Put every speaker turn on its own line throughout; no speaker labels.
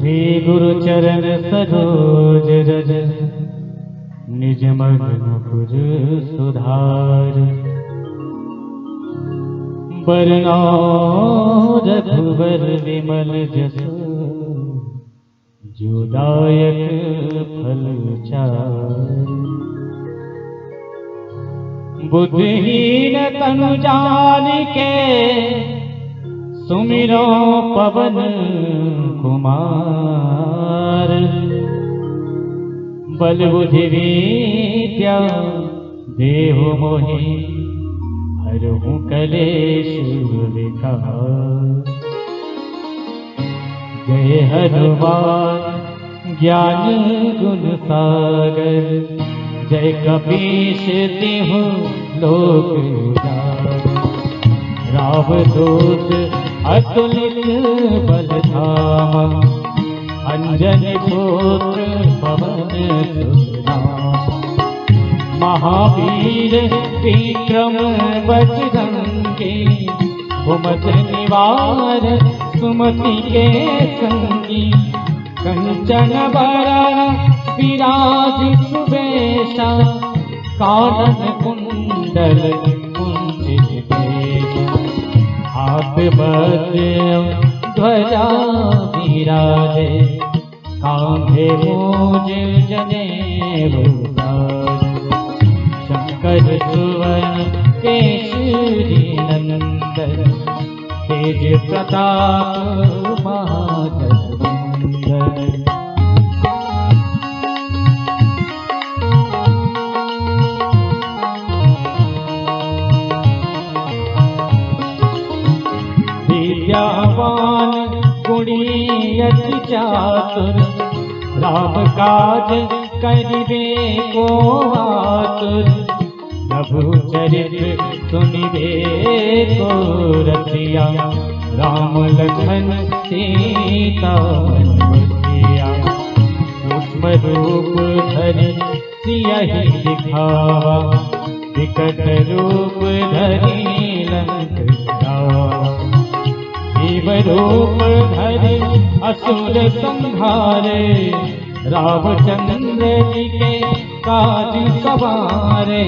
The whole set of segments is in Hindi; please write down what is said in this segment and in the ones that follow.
श्री गुरु चरण सरोज रज निज मन मुकुर सुधार। बरनौ रघुबर विमल जसु जो दायक फल चार। बुद्धिहीन तनु जानिके सुमिरो पवन कुमार। बल बुद्धि विद्या देहु मोहि हरहु कलेश विकार। जय हनुमान ज्ञान गुण सागर जय कपीश तिहु लोक उजागर। रावदूत अतुलित बल धामा अंजनी पुत्र पवन सुत। महावीर विक्रम बजरंगी कुमत निवार सुमति के संगी। कंचन बरन विराज सुबेशा कानन कुंडल कुंचित केशा। हाथ वज्र ध्वजा विराजे कांधे मूज जनेऊ साजे। शंकर सुवन केसरी नंदन तेज प्रताप महाजगवंदन। विद्यावान गुणी अति चातुर राम काज करिबे को आतुर। प्रभु चरित्र सुनिबे को रसिया राम लखन सीता मन बसिया। सूक्ष्म रूप धरि सियहि दिखावा विकट रूप धरि लंक जरावा। जीव रूप धरि असुर संहारे रामचंद्र जी के काज सवारे।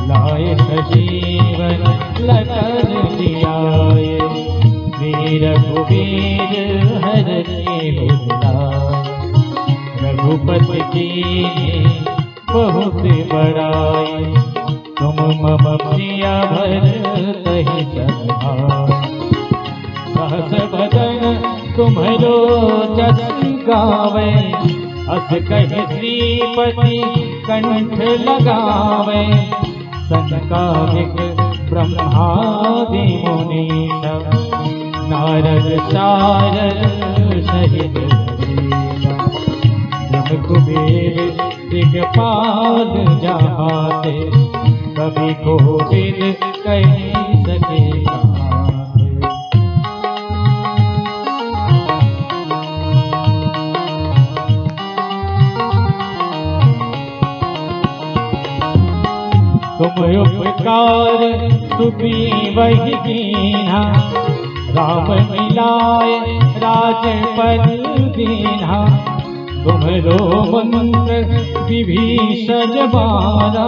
लाए सजीवन लखन जियाए श्री रघुवीर हरषि लाए। रघुपति कीन्ही बहुत बड़ाई तुम मम प्रिय भरतहि सहाय। सहस बदन तुम्हरो जस गावे अस कहि श्रीपति कंठ लगावे। संकालिक ब्रह्मादि मुनीसा नारद सारद सहित लीला। ब्रह्म कुबेर दिगपाल जहाते कवि कोविद कहि सके कहाते। तुम उपकार सुग्रीवहि कीन्हा राम मिलाए राजपद दीन्हा। तुम्हरो मंत्र विभीषण माना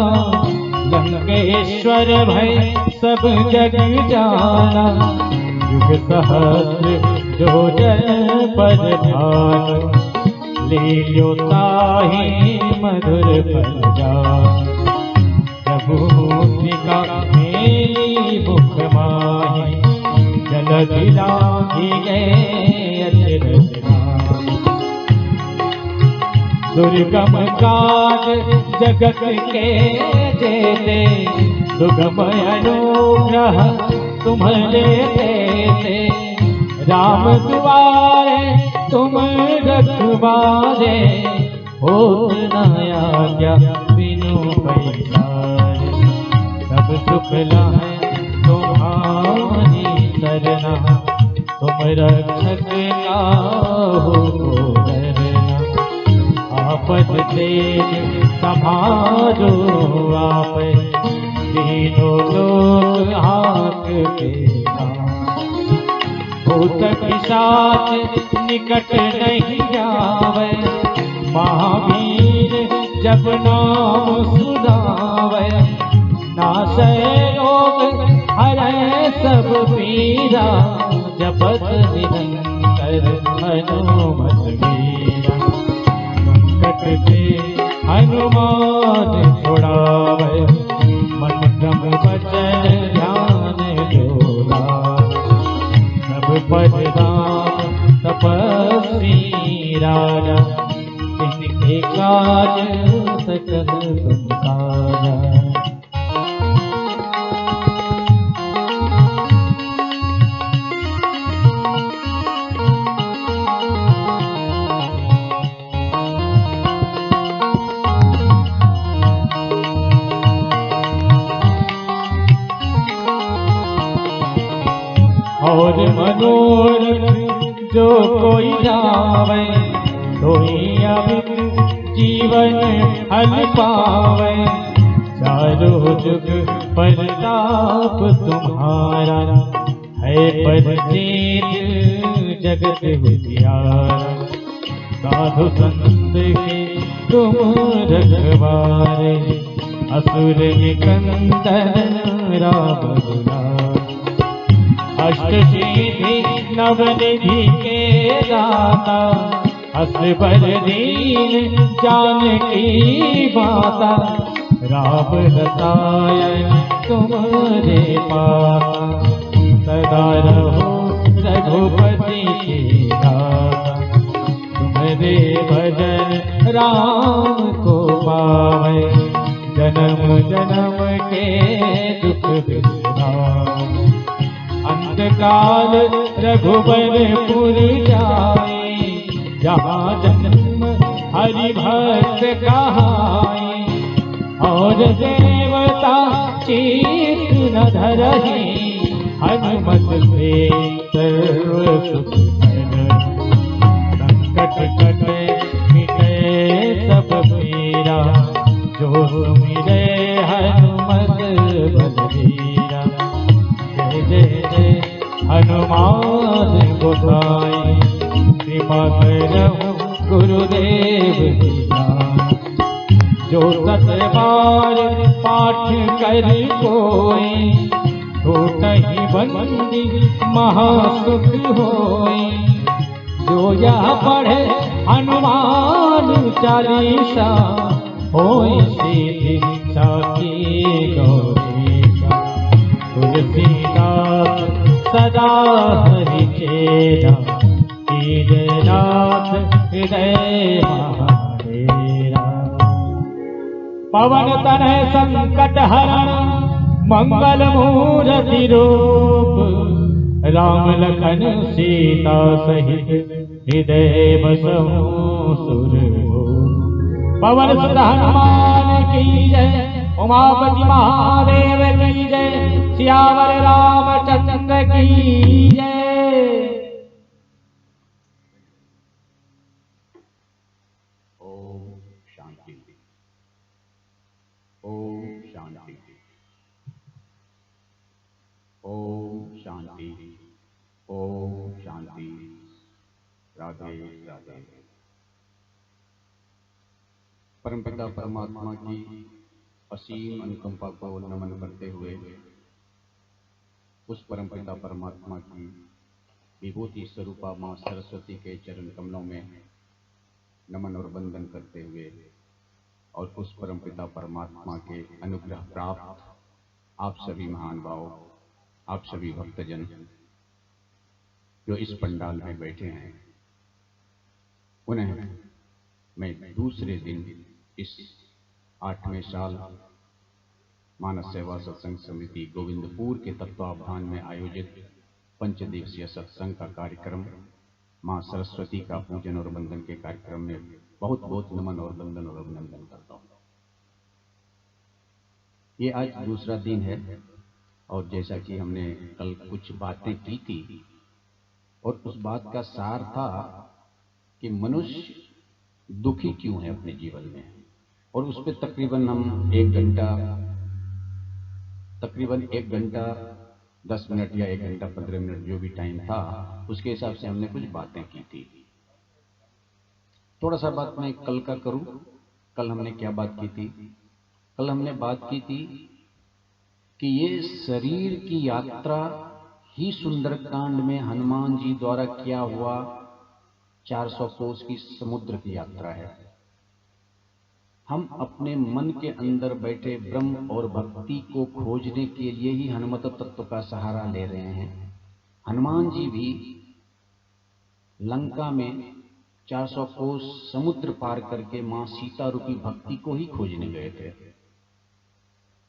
लंकेश्वर भय सब जग जाना। युग सहस्र जो जन पर भानु लील्यो ताहि मधुर फल जानु। प्रभुमुद्रिका मेरी मुख माहि जलधि लांघि गए अचरज नाहि। दुर्गम काज जगत के जेते सुगम अनुग्रह तुम्हारे देते। राम दुआरे तुम रखवारे होत न आज्ञा बिनु पैसारे। सब सुख लाए तुम्हारी सरना तुम रक्षक काहू को डरना। आपद तेज समारो आप तीनों लोक हाथ के भूत पिशाच निकट नहीं आवे, महावीर जब नाम सुनावे, नाशे रोग हरे सब पीरा, जपत निरंतर हनुमत वीरा। संकट से हनुमान छुड़ावे, मन क्रम वचन ध्यान जोला, सब पद राम तपस्वी राजा, इनके काज सकल तुम साजा। और मनोरथ जो कोई जावे, सोई अमित जीवन फल पावे, चारों जुग प्रताप तुम्हारा, है प्रसिद्ध जगत विद्यारा। साधु संत के तुम रखवारे, असुर निकंदन राम दुलारे। अष्ट सिद्धि नवनिधि के दाता, असबर दीन जानकी माता, राम रसायन तुम्हारे पासा, सदा रहो रघुपति के दासा। तुम्हारे भजन राम को पावे, जन्म जन्म के दुख बिसरावे। अंतकाल रघुबरपुर जाए, जहाँ जन्म हरि भक्त कहाए, और देवता चित्त न धरहि, हनुमत से सर्व सुख करहि। संकट कटे मिटे सब पीरा, जो सुमिरे हनुमत बलबीरा। जय जय हनुमान गोसाई, कृपा करहु गुरुदेव की नाई। जो सत बार पाठ कर कोई, छोटहि बंदी महासुख होई। जो यह पढ़े हनुमान चालीसा, होई सिद्धि साखी गौरीसा। तुलसीदास सदा हरि चेरा, कीजनाथ हृदय महाडेरा। पवन तनय संकट हरण, मंगल मूर्ति रूप, राम लखन सीता सहित हृदय बसहु सुरभूप। पवन सुत हनुमान की जय, उमापति महादेव की जय, सियावर रामचंद्र की जय।
ओम शांति, ओम शांति, ओम शांति, ओम शांति। राधे राधे। परमपिता परमात्मा की असीम अनुकंपा को नमन करते हुए, उस परमपिता परमात्मा की विभूति स्वरूपा मां सरस्वती के चरण कमलों में नमन और वंदन करते हुए, और उस परमपिता परमात्मा के अनुग्रह प्राप्त आप सभी महान भाव, आप सभी भक्तजन जो इस पंडाल में बैठे हैं, उन्हें मैं दूसरे दिन इस 8वें साल मानस सेवा सत्संग समिति गोविंदपुर के तत्वावधान में आयोजित पंचदिवसीय सत्संग का कार्यक्रम, मां सरस्वती का पूजन और वंदन के कार्यक्रम में बहुत बहुत नमन और वंदन और अभिनंदन करता हूँ। ये आज दूसरा दिन है, और जैसा कि हमने कल कुछ बातें की थी, और उस बात का सार था कि मनुष्य दुखी क्यों है अपने जीवन में, और उस पर तकरीबन 1 घंटा 10 मिनट या 1 घंटा 15 मिनट जो भी टाइम था उसके हिसाब से हमने कुछ बातें की थी। थोड़ा सा बात मैं कल का करूं। कल हमने क्या बात की थी? कल हमने बात की थी कि ये शरीर की यात्रा ही सुंदरकांड में हनुमान जी द्वारा किया हुआ 400 कोस की समुद्र की यात्रा है। हम अपने मन के अंदर बैठे ब्रह्म और भक्ति को खोजने के लिए ही हनुमत तत्व का सहारा ले रहे हैं। हनुमान जी भी लंका में 400 कोस समुद्र पार करके मां सीता रूपी भक्ति को ही खोजने गए थे।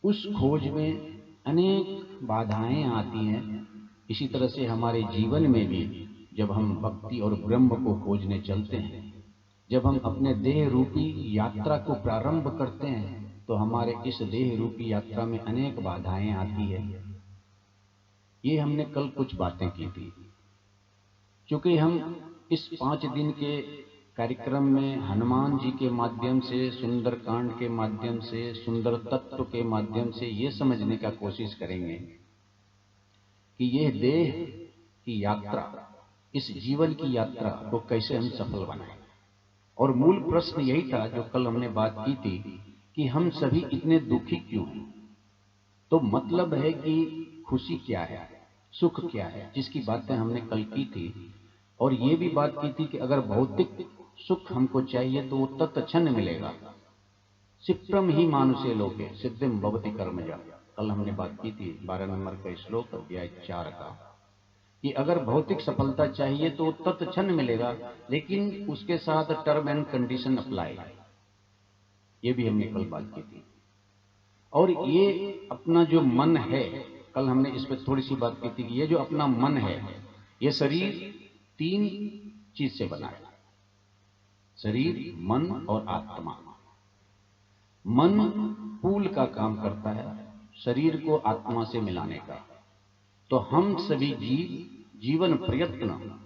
उस खोज में अनेक बाधाएं आती हैं। इसी तरह से हमारे जीवन में भी जब हम भक्ति और ब्रह्म को खोजने चलते हैं, जब हम अपने देह रूपी यात्रा को प्रारंभ करते हैं, तो हमारे इस देह रूपी यात्रा में अनेक बाधाएं आती है। ये हमने कल कुछ बातें की थी। क्योंकि हम इस 5 दिन के कार्यक्रम में हनुमान जी के माध्यम से, सुंदरकांड के माध्यम से, सुंदर तत्व के माध्यम से ये समझने का कोशिश करेंगे कि यह देह की यात्रा, इस जीवन की यात्रा को कैसे हम सफल बनाएं। और मूल प्रश्न यही था जो कल हमने बात की थी कि हम सभी इतने दुखी क्यों हैं। तो मतलब है कि खुशी क्या है, सुख क्या है, जिसकी बातें हमने कल की थी। और ये भी बात की थी कि अगर भौतिक सुख हमको चाहिए तो वो तत्क्षण मिलेगा। क्षिप्रम ही मानुषे लोके सिद्धिम भवति कर्मजा। कल हमने बात की थी 12 नंबर का श्लोक अध्याय 4 का, कि अगर भौतिक सफलता चाहिए तो तत्क्षण मिलेगा, लेकिन उसके साथ टर्म एंड कंडीशन अप्लाई। ये भी हमने कल बात की थी। और ये अपना जो मन है, कल हमने इस पर थोड़ी सी बात की थी कि ये जो अपना मन है, ये शरीर 3 चीज से बना है, शरीर, मन और आत्मा। मन पुल का काम करता है शरीर को आत्मा से मिलाने का। तो हम सभी जीवन प्रयत्न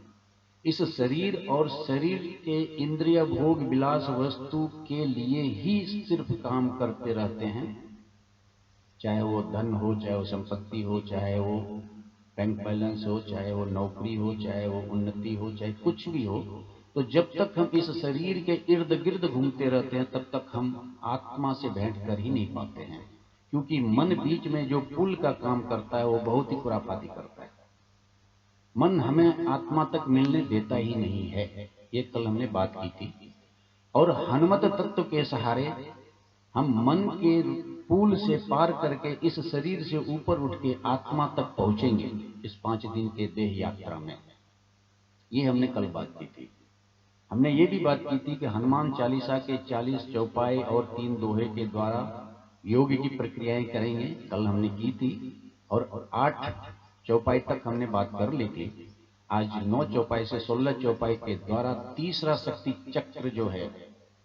इस शरीर और शरीर के इंद्रिय भोग विलास वस्तु के लिए ही सिर्फ काम करते रहते हैं। चाहे वो धन हो, चाहे वो संपत्ति हो, चाहे वो बैंक बैलेंस हो, चाहे वो नौकरी हो, चाहे वो उन्नति हो, चाहे कुछ भी हो। तो जब तक हम इस शरीर के इर्द गिर्द घूमते रहते हैं तब तक हम आत्मा से भेंट कर ही नहीं पाते हैं। क्योंकि मन बीच में जो पुल का काम करता है वो बहुत ही खुराफाती करता है। मन हमें आत्मा तक मिलने देता ही नहीं है। ये कल हमने बात की थी। और हनुमत तत्व के सहारे हम मन के पुल से पार करके इस शरीर से ऊपर उठ के आत्मा तक पहुंचेंगे इस 5 दिन के देह यात्रा में। ये हमने कल बात की थी। हमने ये भी बात की थी कि हनुमान चालीसा के 40 चौपाई और 3 दोहे के द्वारा योग की प्रक्रियाएं करेंगे, कल हमने की थी। और 8 चौपाई तक हमने बात कर ली थी। आज 9 चौपाई से 16 चौपाई के द्वारा तीसरा शक्ति चक्र जो है,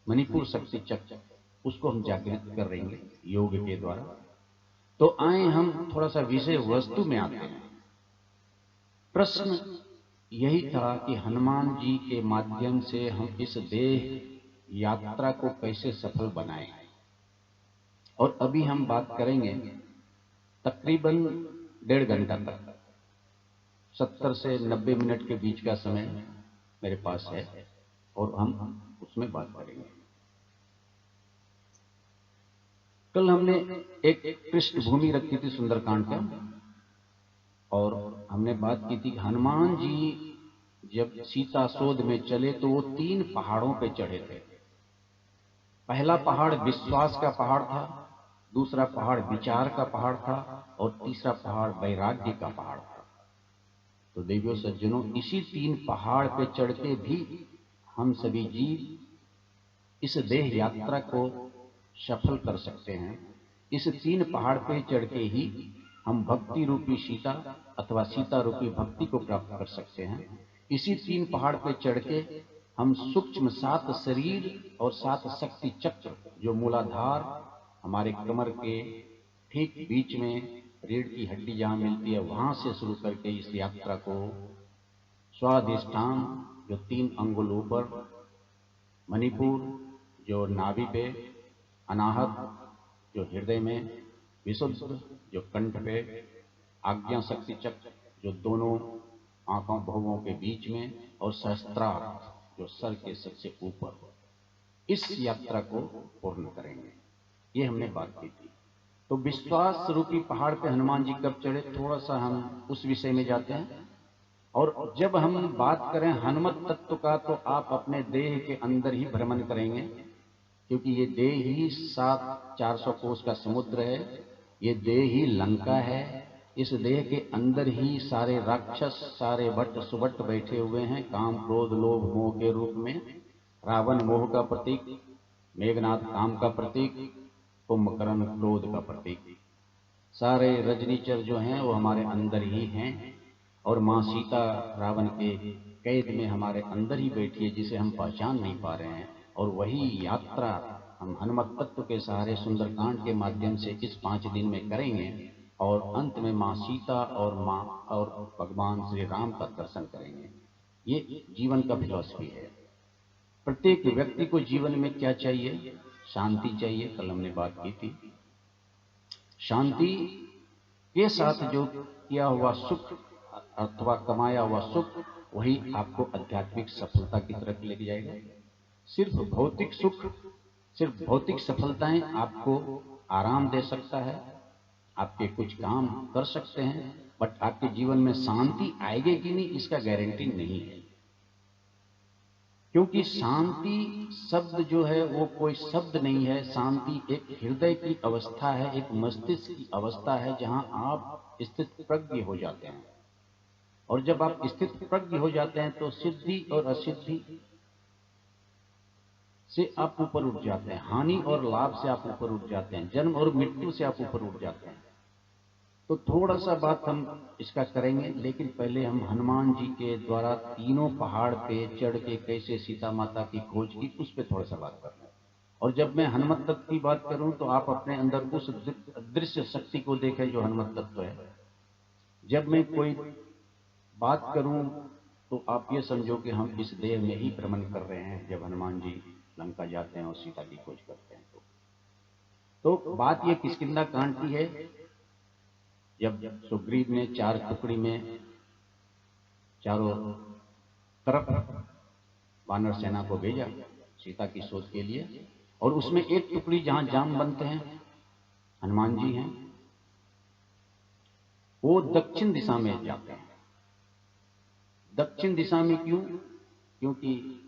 मणिपुर शक्ति चक्र, उसको हम जागृत कर रहेंगे योग के द्वारा। तो आए हम थोड़ा सा विषय वस्तु में आते हैं। प्रश्न यही था कि हनुमान जी के माध्यम से हम इस देह यात्रा को कैसे सफल बनाएं। और अभी हम बात करेंगे तकरीबन 1.5 घंटा तक, 70 से 90 मिनट के बीच का समय मेरे पास है और हम उसमें बात करेंगे। कल हमने एक पृष्ठभूमि रखी थी सुंदरकांड का, और हमने बात की थी कि हनुमान जी जब सीता शोध में चले तो वो 3 पहाड़ों पे चढ़े थे। पहला पहाड़ विश्वास का पहाड़ था, दूसरा पहाड़ विचार का पहाड़ था, और तीसरा पहाड़ वैराग्य का पहाड़ था। तो देवियों सज्जनों, इसी 3 पहाड़ पे चढ़ के भी हम सभी जीव इस देह यात्रा को सफल कर सकते हैं। इस 3 पहाड़ पे चढ़ के ही हम भक्ति रूपी सीता अथवा सीता रूपी भक्ति को प्राप्त कर सकते हैं। इसी 3 पहाड़ पे चढ़ के हम सूक्ष्म 7 शरीर और 7 शक्ति चक्र, जो मूलाधार हमारे कमर के ठीक बीच में रीढ़ की हड्डी जहां मिलती है, वहां से शुरू करके इस यात्रा को स्वाधिष्ठान जो 3 अंगुल ऊपर, मणिपुर जो नाभि पे, अनाहत जो हृदय में, विशुद्ध जो कंठ पे, आज्ञा शक्ति चक्र जो दोनों आंखों भौहों के बीच में, और सहस्त्रार्थ जो सर के सबसे ऊपर, इस यात्रा को पूर्ण करेंगे। ये हमने बात की थी। तो विश्वास रूपी पहाड़ पे हनुमान जी कब चढ़े, थोड़ा सा हम उस विषय में जाते हैं। और जब हम बात करें हनुमत तत्व का, तो आप अपने देह के अंदर ही भ्रमण करेंगे, क्योंकि ये देह ही 400 कोस का समुद्र है, ये देह ही लंका है। इस देह के अंदर ही सारे राक्षस, सारे भट्ट सुभट्ट बैठे हुए हैं, काम क्रोध लोभ मोह के रूप में। रावण मोह का प्रतीक, मेघनाथ काम का प्रतीक, कुंभकर्ण क्रोध का प्रतीक। सारे रजनीचर जो हैं वो हमारे अंदर ही हैं, और माँ सीता रावण के कैद में हमारे अंदर ही बैठी है, जिसे हम पहचान नहीं पा रहे हैं। और वही यात्रा हम हनुमत तत्व के सहारे सुंदरकांड के माध्यम से इस 5 दिन में करेंगे, और अंत में माँ सीता और भगवान श्री राम का दर्शन करेंगे। ये जीवन का फिलॉसफी है। प्रत्येक व्यक्ति को जीवन में क्या चाहिए? शांति चाहिए। कल हमने बात की थी, शांति के साथ जो किया हुआ सुख अथवा कमाया हुआ सुख, वही आपको आध्यात्मिक सफलता की तरफ लेके जाएगा। सिर्फ भौतिक सुख, सिर्फ भौतिक सफलताएं आपको आराम दे सकता है, आपके कुछ काम कर सकते हैं, बट आपके जीवन में शांति आएगी कि नहीं, इसका गारंटी नहीं है। क्योंकि शांति शब्द जो है वो कोई शब्द नहीं है। शांति एक हृदय की अवस्था है, एक मस्तिष्क की अवस्था है, जहां आप स्थित प्रज्ञ हो जाते हैं। और जब आप स्थित प्रज्ञ हो जाते हैं तो सिद्धि और असिद्धि से आप ऊपर उठ जाते हैं, हानि और लाभ से आप ऊपर उठ जाते हैं, जन्म और मृत्यु से आप ऊपर उठ जाते हैं। तो थोड़ा सा बात हम इसका करेंगे, लेकिन पहले हम हनुमान जी के द्वारा तीनों पहाड़ पे चढ़ के कैसे सीता माता की खोज की, उस पर थोड़ा सा बात कर लें। और जब मैं हनुमत तत्व की बात करूं तो आप अपने अंदर उस दृश्य शक्ति को देखें जो हनुमत तत्व है। जब मैं कोई बात करूं तो आप ये समझो कि हम इस देह में ही भ्रमण कर रहे हैं, जब हनुमान जी लंका जाते हैं और सीता की खोज करते हैं। तो बात ये किष्किंधा कांड की है, जब सुग्रीव ने 4 टुकड़ी में चारों तरफ वानर सेना को भेजा सीता की शोध के लिए, और उसमें एक टुकड़ी जहां जामवंत हैं, हनुमान जी हैं, वो दक्षिण दिशा में जाते हैं। दक्षिण दिशा में क्यों? क्योंकि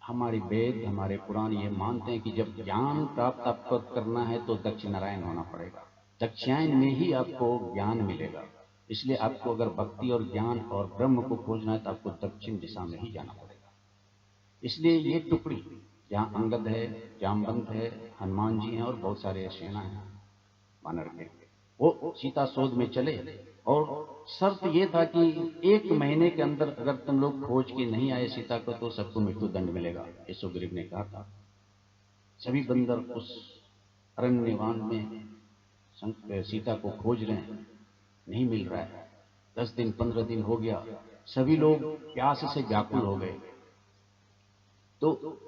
हमारी वेद, हमारे पुराण ये मानते हैं कि जब ज्ञान प्राप्त आपको करना है तो दक्षिण नारायण होना पड़ेगा, दक्षिणायन में ही आपको ज्ञान मिलेगा। इसलिए आपको अगर भक्ति और ज्ञान और ब्रह्म को खोजना है तो आपको दक्षिण दिशा में ही जाना पड़ेगा। इसलिए ये टुकड़ी जहाँ अंगद है, जामवंत है, हनुमान जी हैं और बहुत सारे सेना हैं वानर के, वो सीता शोध में चले। और शर्त ये था कि 1 महीने के अंदर अगर तुम लोग खोज के नहीं आए सीता को तो सबको मृत्यु दंड मिलेगा, ये सुग्रीव ने कहा था। सभी बंदर उस अरण्यवान में सीता को खोज रहे हैं, नहीं मिल रहा है। 10 दिन 15 दिन हो गया, सभी लोग प्यास से व्याकुल हो गए। तो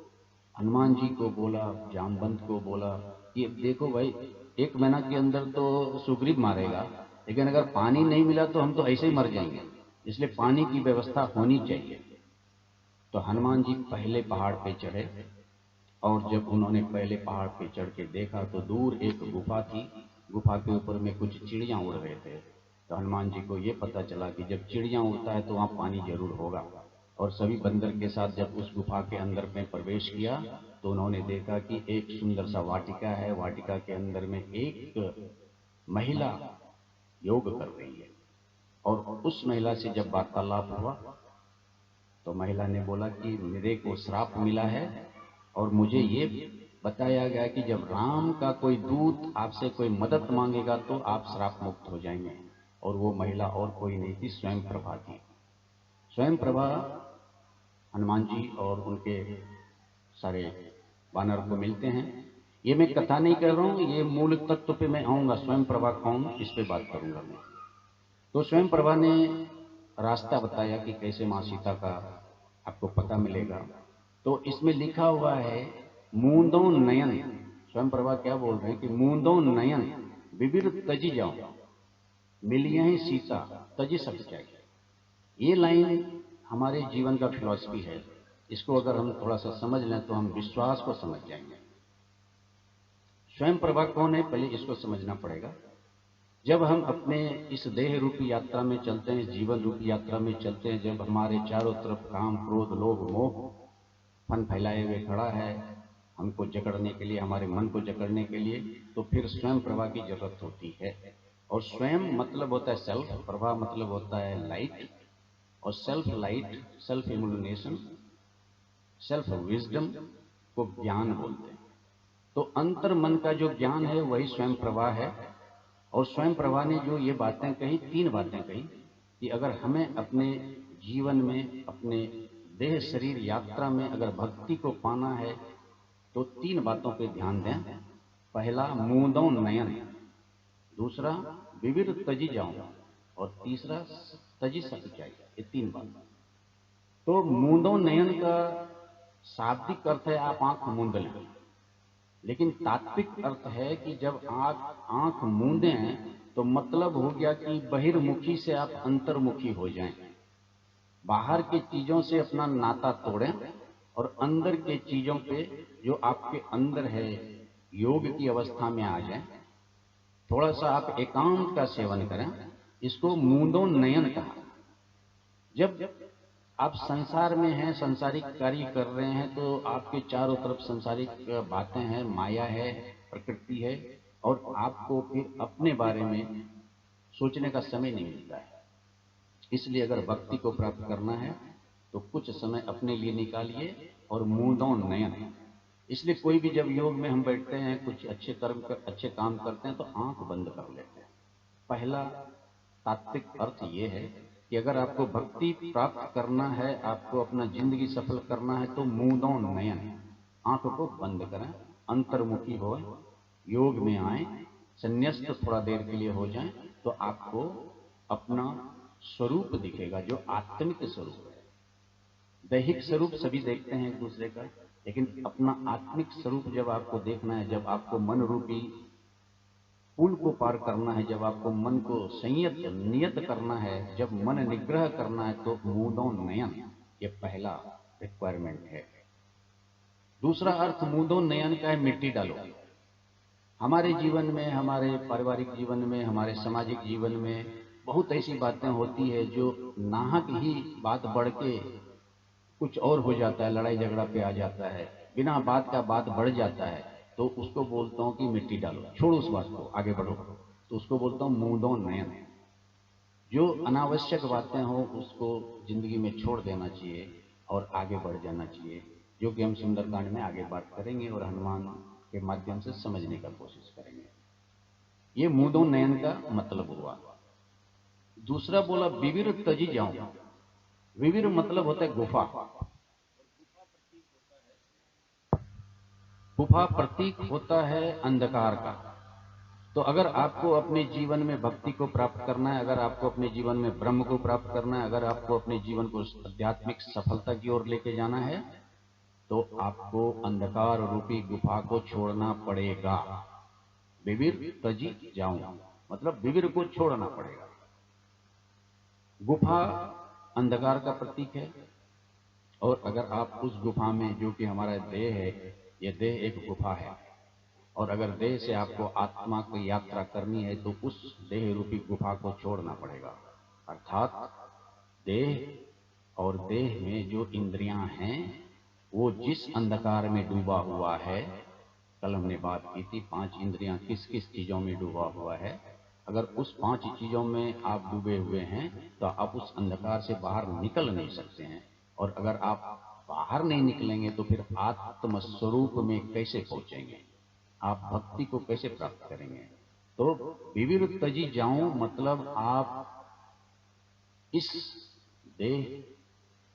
हनुमान जी को बोला, जामवंत को बोला कि देखो भाई, 1 महीना के अंदर तो सुग्रीव मारेगा, लेकिन अगर पानी नहीं मिला तो हम तो ऐसे ही मर जाएंगे, इसलिए पानी की व्यवस्था होनी चाहिए। तो हनुमान जी पहले पहाड़ पे चढ़े, और जब उन्होंने पहले पहाड़ पे चढ़ के देखा तो दूर एक गुफा थी, गुफा के ऊपर में कुछ चिड़ियां उड़ रहे थे। तो हनुमान जी को ये पता चला कि जब चिड़ियां उड़ता है तो वहाँ पानी जरूर होगा। और सभी बंदर के साथ जब उस गुफा के अंदर में प्रवेश किया तो उन्होंने देखा कि एक सुंदर सा वाटिका है, वाटिका के अंदर में एक महिला योग कर रही है। और उस महिला से जब वार्तालाप हुआ तो महिला ने बोला कि मेरे को श्राप मिला है, और मुझे ये बताया गया कि जब राम का कोई दूत आपसे कोई मदद मांगेगा तो आप श्राप मुक्त हो जाएंगे। और वो महिला और कोई नहीं थी, स्वयं प्रभा थी। स्वयं प्रभा हनुमान जी और उनके सारे वानर को मिलते हैं। ये मैं कथा नहीं कर रहा हूँ, ये मूल तत्व पे मैं आऊंगा। स्वयं प्रभा कौन, इस पे बात करूंगा मैं। तो स्वयं प्रभा ने रास्ता बताया कि कैसे माँ सीता का आपको पता मिलेगा। तो इसमें लिखा हुआ है मूंदों नयन। स्वयं प्रभा क्या बोल रहे हैं कि मूंदों नयन विविध तजी जाओ, मिलिए ही सीता तजी सब चाहिए। ये लाइन हमारे जीवन का फिलॉसफी है। इसको अगर हम थोड़ा सा समझ लें तो हम विश्वास को समझ जाएंगे। स्वयं प्रभा कौन है, पहले इसको समझना पड़ेगा। जब हम अपने इस देह रूपी यात्रा में चलते हैं, जीवन रूपी यात्रा में चलते हैं, जब हमारे चारों तरफ काम, क्रोध, लोभ, मोह फन फैलाए हुए खड़ा है हमको जकड़ने के लिए, हमारे मन को जकड़ने के लिए, तो फिर स्वयं प्रभा की जरूरत होती है। और स्वयं मतलब होता है सेल्फ, प्रभा मतलब होता है लाइट, और self light, self illumination, self wisdom को ज्ञान बोलते हैं। तो अंतर मन का जो ज्ञान है वही स्वयं प्रभा है। और स्वयं प्रभा ने जो ये बातें कही, 3 बातें कही कि अगर हमें अपने जीवन में, अपने देह शरीर यात्रा में अगर भक्ति को पाना है तो 3 बातों पे ध्यान दें। पहला मूंदों नयन, दूसरा विविर तजी जाऊं, और तीसरा तजी सकुचाई। ये 3 बात। तो मूंदों नयन का शाब्दिक अर्थ है आप आंख मूंद लें, लेकिन तात्विक अर्थ है कि जब आप आंख मूंदे हैं तो मतलब हो गया कि बहिर्मुखी से आप अंतर्मुखी हो जाएं, बाहर की चीजों से अपना नाता तोड़ें और अंदर के चीजों पे जो आपके अंदर है योग की अवस्था में आ जाएं। थोड़ा सा आप एकांत का सेवन करें। इसको मूंदों नयन कहा। जब आप संसार में हैं, संसारिक कार्य कर रहे हैं, तो आपके चारों तरफ संसारिक बातें हैं, माया है, प्रकृति है, और आपको फिर अपने बारे में सोचने का समय नहीं मिलता है। इसलिए अगर भक्ति को प्राप्त करना है तो कुछ समय अपने लिए निकालिए और मूंदों नयन। इसलिए कोई भी जब योग में हम बैठते हैं, कुछ अच्छे अच्छे काम करते हैं तो आंख बंद कर लेते हैं। पहला तात्विक अर्थ ये है कि अगर आपको भक्ति प्राप्त करना है, आपको अपना जिंदगी सफल करना है, तो मूंदों नयन, आंख को बंद करें, अंतर्मुखी हो, योग में आए, संन्यास्त थोड़ा देर के लिए हो जाएं, तो आपको अपना स्वरूप दिखेगा जो आत्मिक स्वरूप है। दैहिक स्वरूप सभी देखते हैं एक दूसरे का, लेकिन अपना आत्मिक स्वरूप जब आपको देखना है, जब आपको मन रूपी पुल को पार करना है, जब आपको मन को संयत नियत करना है, जब मन निग्रह करना है, तो मूंदों नयन, ये पहला रिक्वायरमेंट है। दूसरा अर्थ मूंदों नयन का है मिट्टी डालो। हमारे जीवन में, हमारे पारिवारिक जीवन में, हमारे सामाजिक जीवन में बहुत ऐसी बातें होती है जो नाहक ही बात बढ़ के कुछ और हो जाता है, लड़ाई झगड़ा पे आ जाता है, बिना बात का बात बढ़ जाता है, तो उसको बोलता हूं कि मिट्टी डालो, छोड़ो उस बात को, आगे बढ़ो। तो उसको बोलता हूं मूंदों नयन। जो अनावश्यक बातें हो उसको जिंदगी में छोड़ देना चाहिए और आगे बढ़ जाना चाहिए, जो कि हम सुंदरकांड में आगे बात करेंगे और हनुमान के माध्यम से समझने का कोशिश करेंगे। ये मूंदों नयन का मतलब हुआ। दूसरा बोला विविर तजी जाऊं। विविर मतलब होता है गुफा। गुफा प्रतीक होता है अंधकार का। तो अगर आपको अपने जीवन में भक्ति को प्राप्त करना है, अगर आपको अपने जीवन में ब्रह्म को प्राप्त करना है, अगर आपको अपने जीवन को आध्यात्मिक सफलता की ओर लेके जाना है, तो आपको अंधकार रूपी गुफा को छोड़ना पड़ेगा। विविर तजी जाऊं मतलब विविर को छोड़ना पड़ेगा। गुफा अंधकार का प्रतीक है, और अगर आप उस गुफा में, जो कि हमारा देह है, यह देह एक गुफा है, और अगर देह से आपको आत्मा की यात्रा करनी है तो उस देह रूपी गुफा को छोड़ना पड़ेगा। अर्थात देह और देह में जो इंद्रियां हैं वो जिस अंधकार में डूबा हुआ है, कल हमने बात की थी 5 इंद्रियां किस किस चीजों में डूबा हुआ है। अगर उस 5 चीजों में आप डूबे हुए हैं तो आप उस अंधकार से बाहर निकल नहीं सकते हैं, और अगर आप बाहर नहीं निकलेंगे तो फिर आत्म स्वरूप में कैसे पहुंचेंगे, आप भक्ति को कैसे प्राप्त करेंगे। तो विविर तजी जाऊं मतलब आप इस देह,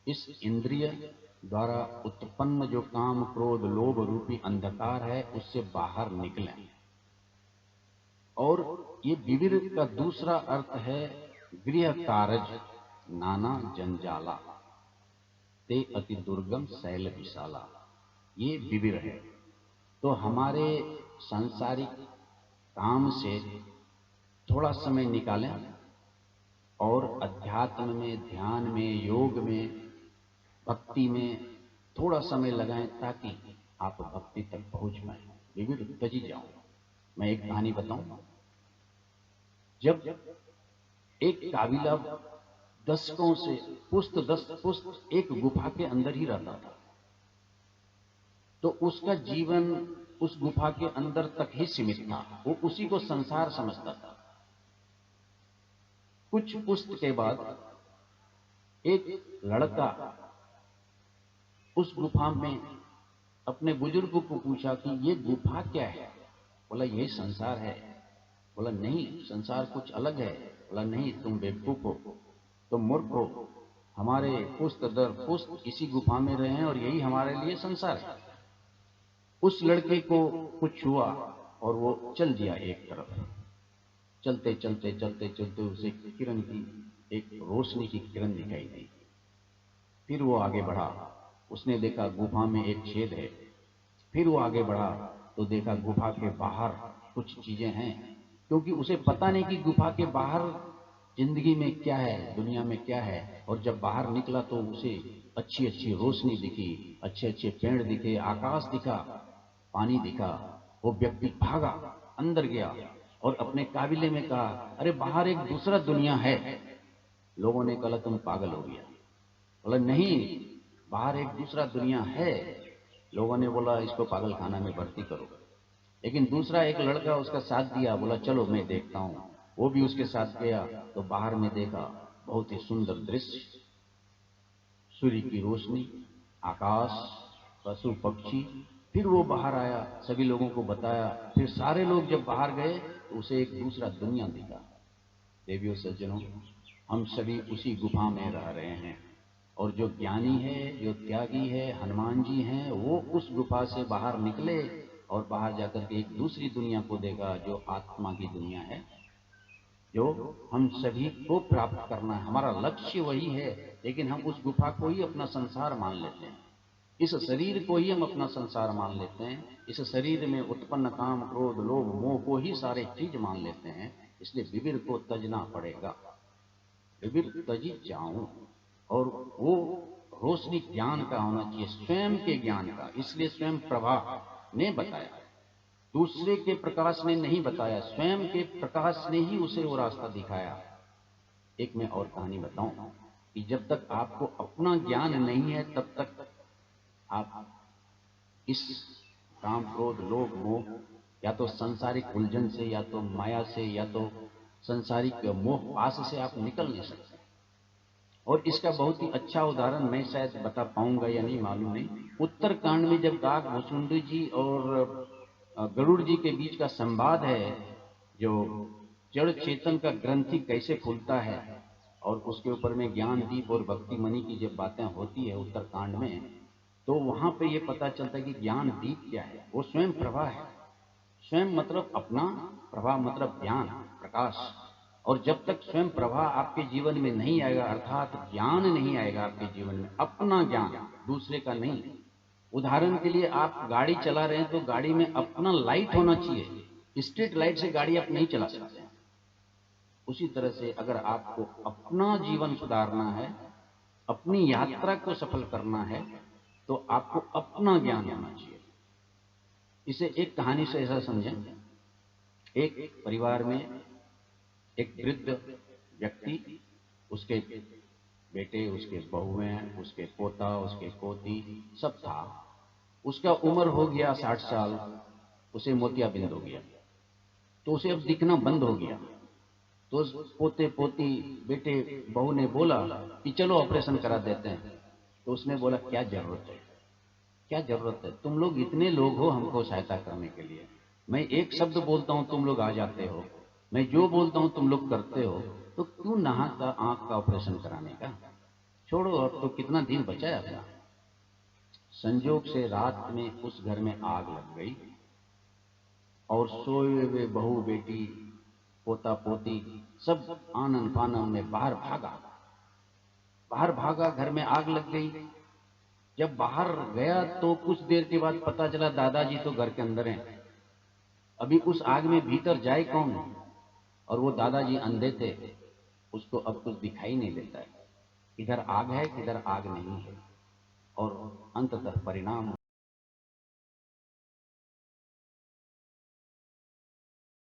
इस इंद्रिय द्वारा उत्पन्न जो काम, क्रोध, लोभ रूपी अंधकार है उससे बाहर निकलें। और ये विविर का दूसरा अर्थ है गृह कारज नाना जंजाला ते अति दुर्गम शैल विशाला। ये विविर है। तो हमारे सांसारिक काम से थोड़ा समय निकालें और अध्यात्म में, ध्यान में, योग में, भक्ति में थोड़ा समय लगाएं ताकि आप भक्ति तक पहुंच पाए, विविध तजी जाओ। मैं एक कहानी बताऊं। जब एक काबिला दशकों से दस पुस्त एक गुफा के अंदर ही रहता था, तो उसका जीवन उस गुफा के अंदर तक ही सीमित था। वो उसी को संसार समझता था। कुछ पुस्त के बाद एक लड़का उस गुफा में अपने बुजुर्ग को पूछा कि ये गुफा क्या है? बोला यही संसार है। बोला नहीं, संसार कुछ अलग है। बोला नहीं, तुम बेवकूफ हो, तुम मूर्ख हो। हमारे पुस्त दर पुस्त इसी गुफा में रहे हैं और यही हमारे लिए संसार है। उस लड़के को कुछ हुआ और वो चल दिया एक तरफ। चलते चलते चलते चलते उसे किरण की, एक रोशनी की किरण दिखाई दी। फिर वो आगे बढ़ा, उसने देखा गुफा में एक छेद है। फिर वो आगे बढ़ा तो देखा गुफा के बाहर कुछ चीजें हैं, क्योंकि उसे पता नहीं कि गुफा के बाहर जिंदगी में क्या है, दुनिया में क्या है। और जब बाहर निकला तो उसे अच्छी अच्छी रोशनी दिखी, अच्छे अच्छे पेड़ दिखे, आकाश दिखा, पानी दिखा। वो व्यक्ति भागा, अंदर गया और अपने काबिले में कहा, अरे बाहर एक दूसरा दुनिया है। लोगों ने कहा तुम पागल हो गया। बोला नहीं, बाहर एक दूसरा दुनिया है। लोगों ने बोला इसको पागल खाना में भर्ती करो। लेकिन दूसरा एक लड़का उसका साथ दिया, बोला चलो मैं देखता हूं। वो भी उसके साथ गया तो बाहर में देखा बहुत ही सुंदर दृश्य, सूर्य की रोशनी, आकाश, पशु पक्षी। फिर वो बाहर आया, सभी लोगों को बताया। फिर सारे लोग जब बाहर गए तो उसे एक दूसरा दुनिया दिखा। देवियों सज्जनों, हम सभी उसी गुफा में रह रहे हैं। और जो ज्ञानी है, जो त्यागी है, हनुमान जी हैं, वो उस गुफा से बाहर निकले और बाहर जाकर के एक दूसरी दुनिया को देखा, जो आत्मा की दुनिया है, जो हम सभी को प्राप्त करना है। हमारा लक्ष्य वही है, लेकिन हम उस गुफा को ही अपना संसार मान लेते हैं। इस शरीर को ही हम अपना संसार मान लेते हैं। इस शरीर में उत्पन्न काम, क्रोध, लोभ, मोह को ही सारे चीज मान लेते हैं। इसलिए विविर को तजना पड़ेगा। विविर तजी जाऊं। और वो रोशनी ज्ञान का होना चाहिए, स्वयं के ज्ञान का। इसलिए स्वयं प्रभा ने बताया, दूसरे के प्रकाश ने नहीं बताया, स्वयं के प्रकाश ने ही उसे वो रास्ता दिखाया। एक मैं और कहानी बताऊं कि जब तक आपको अपना ज्ञान नहीं है तब तक आप इस काम, क्रोध, लोभ, मोह, या तो सांसारिक उलझन से, या तो माया से, या तो सांसारिक मोह पास से आप निकल नहीं सकते। और इसका बहुत ही अच्छा उदाहरण मैं शायद बता पाऊंगा या नहीं मालूम नहीं। उत्तरकांड में जब काक भुसुंडी जी और गरुड़ जी के बीच का संवाद है, जो जड़ चेतन का ग्रंथि कैसे खुलता है, और उसके ऊपर में ज्ञान दीप और भक्ति मणि की जब बातें होती है उत्तरकांड में, तो वहां पे ये पता चलता है कि ज्ञान दीप क्या है। वो स्वयं प्रभा है। स्वयं मतलब अपना, प्रभा मतलब ज्ञान, प्रकाश। और जब तक स्वयं प्रभा आपके जीवन में नहीं आएगा, अर्थात ज्ञान नहीं आएगा आपके जीवन में, अपना ज्ञान, दूसरे का नहीं। उदाहरण के लिए आप गाड़ी चला रहे हैं तो गाड़ी में अपना लाइट होना चाहिए। स्ट्रीट लाइट से गाड़ी आप नहीं चला सकते। उसी तरह से अगर आपको अपना जीवन सुधारना है, अपनी यात्रा को सफल करना है, तो आपको अपना ज्ञान होना चाहिए। इसे एक कहानी से ऐसा समझें। एक परिवार में एक वृद्ध व्यक्ति, उसके बेटे, उसके बहुएं, उसके पोता, उसके पोती सब था। उसका उम्र हो गया 60 साल। उसे मोतियाबिंद हो गया, तो उसे अब दिखना बंद हो गया। तो पोते पोती, बेटे, बहू ने बोला कि चलो ऑपरेशन करा देते हैं। तो उसने बोला क्या जरूरत है, क्या जरूरत है? तुम लोग इतने लोग हो हमको सहायता करने के लिए। मैं एक शब्द बोलता हूं तुम लोग आ जाते हो, मैं जो बोलता हूं तुम लोग करते हो, तो क्यों नाक का आंख का ऑपरेशन कराने का? छोड़ो, अब तो कितना दिन बचा है अपना। संजोग से रात में उस घर में आग लग गई और सोए हुए बहू, बेटी, पोता, पोती सब आनंद फानन में बाहर भागा। बाहर भागा, घर में आग लग गई। जब बाहर गया तो कुछ देर के बाद पता चला दादाजी तो घर के अंदर हैं। अभी उस आग में भीतर जाए कौन? और वो दादाजी अंधे थे, उसको अब कुछ दिखाई नहीं देता है, इधर आग है किधर आग नहीं है, और अंततः परिणाम